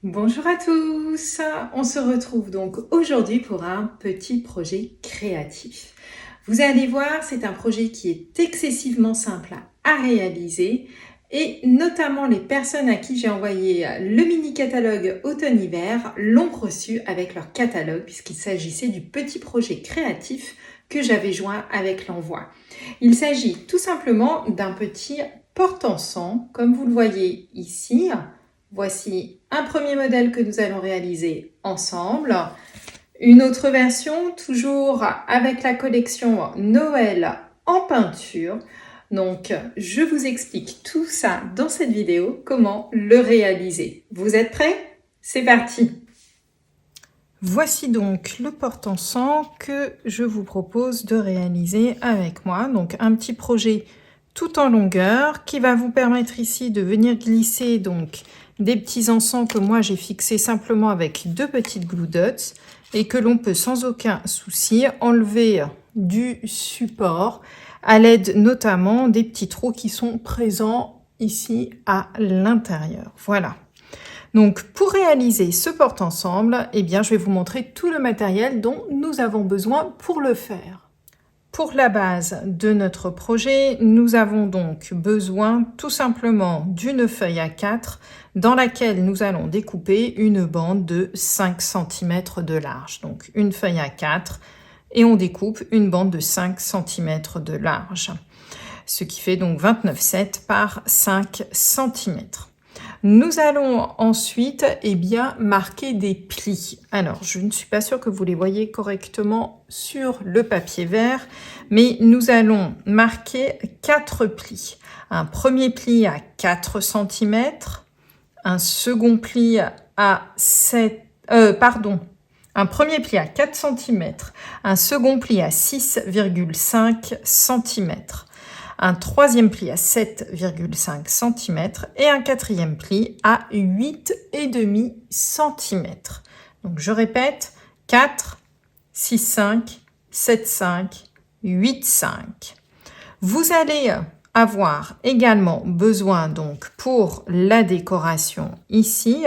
Bonjour à tous, on se retrouve donc aujourd'hui pour un petit projet créatif. Vous allez voir, c'est un projet qui est excessivement simple à réaliser et notamment les personnes à qui j'ai envoyé le mini catalogue automne-hiver l'ont reçu avec leur catalogue puisqu'il s'agissait du petit projet créatif que j'avais joint avec l'envoi. Il s'agit tout simplement d'un petit porte-encens comme vous le voyez ici. Voici un premier modèle que nous allons réaliser ensemble. Une autre version, toujours avec la collection Noël en peinture. Donc, je vous explique tout ça dans cette vidéo, comment le réaliser. Vous êtes prêts? C'est parti! Voici donc le porte-encens que je vous propose de réaliser avec moi. Donc, un petit projet tout en longueur qui va vous permettre ici de venir glisser donc des petits encens que moi j'ai fixés simplement avec deux petites glue dots et que l'on peut sans aucun souci enlever du support à l'aide notamment des petits trous qui sont présents ici à l'intérieur. Voilà. Donc pour réaliser ce porte-ensemble, eh bien je vais vous montrer tout le matériel dont nous avons besoin pour le faire. Pour la base de notre projet, nous avons donc besoin tout simplement d'une feuille A4 dans laquelle nous allons découper une bande de 5 cm de large. Donc une feuille A4 et on découpe une bande de 5 cm de large. Ce qui fait donc 29,7 par 5 cm. Nous allons ensuite marquer des plis. Alors, je ne suis pas sûre que vous les voyez correctement sur le papier vert, mais nous allons marquer 4 plis. Un premier pli à 4 cm, un second pli à un premier pli à 4 cm, un second pli à 6,5 cm. Un troisième pli à 7,5 cm et un quatrième pli à 8,5 cm. Donc je répète, 4, 6, 5, 7, 5, 8, 5. Vous allez avoir également besoin donc pour la décoration ici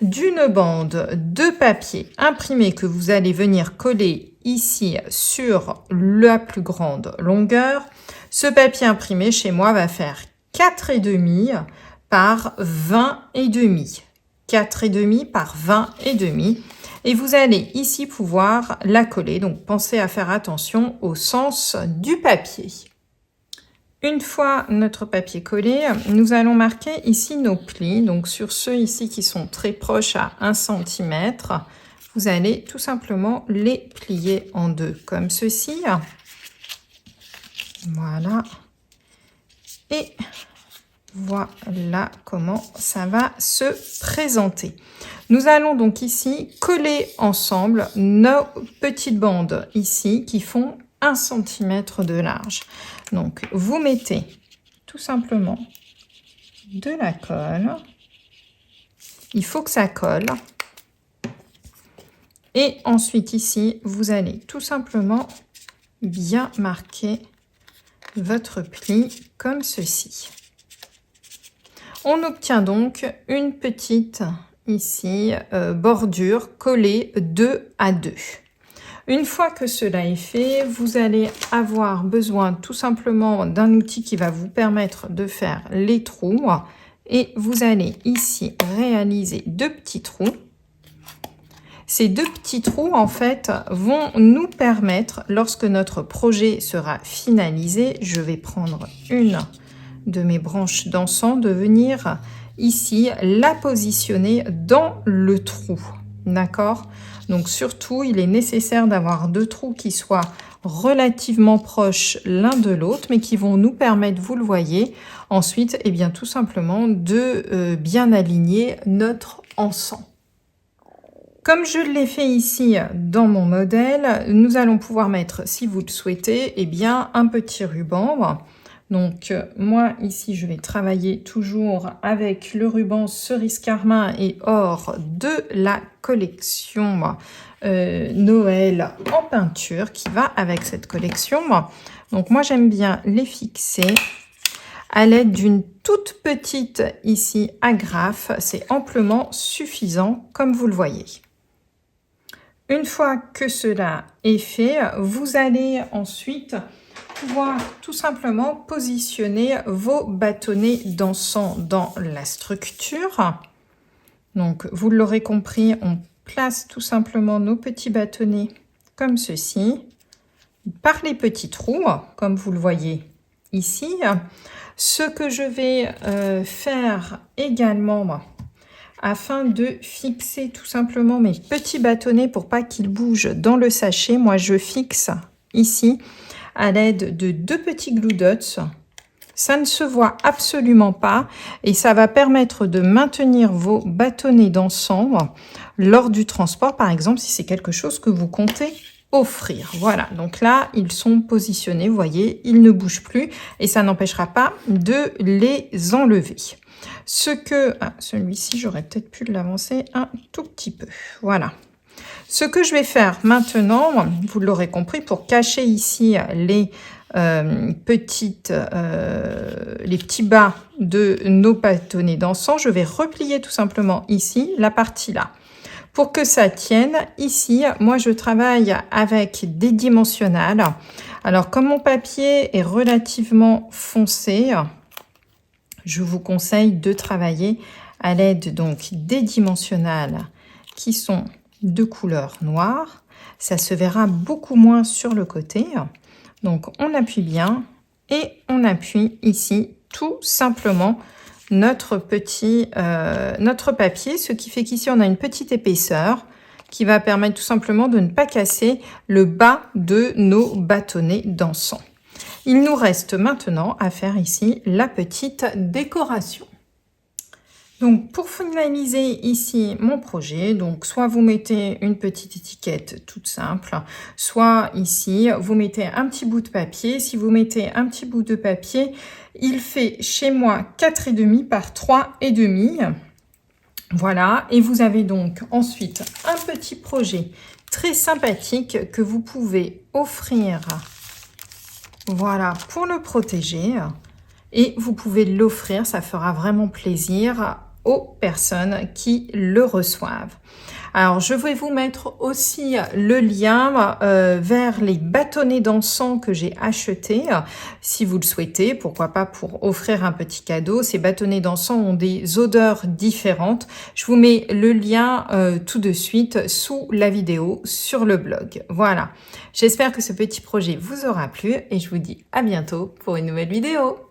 d'une bande de papier imprimé que vous allez venir coller ici sur la plus grande longueur. Ce papier imprimé chez moi va faire 4,5 par 20,5. 4,5 par 20,5. Et vous allez ici pouvoir la coller. Donc pensez à faire attention au sens du papier. Une fois notre papier collé, nous allons marquer ici nos plis. Donc sur ceux ici qui sont très proches à 1 cm, vous allez tout simplement les plier en deux comme ceci. Voilà. Et voilà comment ça va se présenter. Nous allons donc ici coller ensemble nos petites bandes ici qui font 1 cm de large. Donc vous mettez tout simplement de la colle. Il faut que ça colle. Et ensuite ici, vous allez tout simplement bien marquer votre pli comme ceci. On obtient donc une petite ici bordure collée 2 à 2. Une fois que cela est fait, vous allez avoir besoin tout simplement d'un outil qui va vous permettre de faire les trous et vous allez ici réaliser deux petits trous. Ces deux petits trous, en fait, vont nous permettre, lorsque notre projet sera finalisé, je vais prendre une de mes branches d'encens, de venir ici la positionner dans le trou. D'accord? Donc surtout, il est nécessaire d'avoir deux trous qui soient relativement proches l'un de l'autre, mais qui vont nous permettre, vous le voyez, ensuite, tout simplement de bien aligner notre encens. Comme je l'ai fait ici dans mon modèle, nous allons pouvoir mettre, si vous le souhaitez, un petit ruban. Donc moi ici je vais travailler toujours avec le ruban cerise carmin et or de la collection Noël en peinture qui va avec cette collection. Donc moi j'aime bien les fixer à l'aide d'une toute petite ici agrafe. C'est amplement suffisant comme vous le voyez. Une fois que cela est fait, vous allez ensuite pouvoir tout simplement positionner vos bâtonnets d'encens dans la structure. Donc, vous l'aurez compris, on place tout simplement nos petits bâtonnets comme ceci, par les petits trous, comme vous le voyez ici. Ce que je vais faire également, afin de fixer tout simplement mes petits bâtonnets pour pas qu'ils bougent dans le sachet, moi je fixe ici à l'aide de 2 petits glue dots. Ça ne se voit absolument pas et ça va permettre de maintenir vos bâtonnets d'encens lors du transport, par exemple, si c'est quelque chose que vous comptez offrir. Voilà, donc là, ils sont positionnés, vous voyez, ils ne bougent plus et ça n'empêchera pas de les enlever. Celui-ci, j'aurais peut-être pu l'avancer un tout petit peu. Voilà. Ce que je vais faire maintenant, vous l'aurez compris, pour cacher ici les petits bas de nos bâtonnets d'encens, je vais replier tout simplement ici la partie là. Pour que ça tienne, ici, moi je travaille avec des dimensionnels. Alors comme mon papier est relativement foncé, je vous conseille de travailler à l'aide donc des dimensionnels qui sont de couleur noire. Ça se verra beaucoup moins sur le côté. Donc on appuie bien et on appuie ici tout simplement notre papier, ce qui fait qu'ici on a une petite épaisseur qui va permettre tout simplement de ne pas casser le bas de nos bâtonnets d'encens. Il nous reste maintenant à faire ici la petite décoration. Donc pour finaliser ici mon projet, donc soit vous mettez une petite étiquette toute simple, soit ici vous mettez un petit bout de papier. Si vous mettez un petit bout de papier, il fait chez moi 4,5 par 3,5. Voilà, et vous avez donc ensuite un petit projet très sympathique que vous pouvez offrir, voilà, pour le protéger. Et vous pouvez l'offrir, ça fera vraiment plaisir aux personnes qui le reçoivent. Alors, je vais vous mettre aussi le lien vers les bâtonnets d'encens que j'ai achetés, si vous le souhaitez, pourquoi pas pour offrir un petit cadeau. Ces bâtonnets d'encens ont des odeurs différentes. Je vous mets le lien tout de suite sous la vidéo sur le blog. Voilà, j'espère que ce petit projet vous aura plu et je vous dis à bientôt pour une nouvelle vidéo.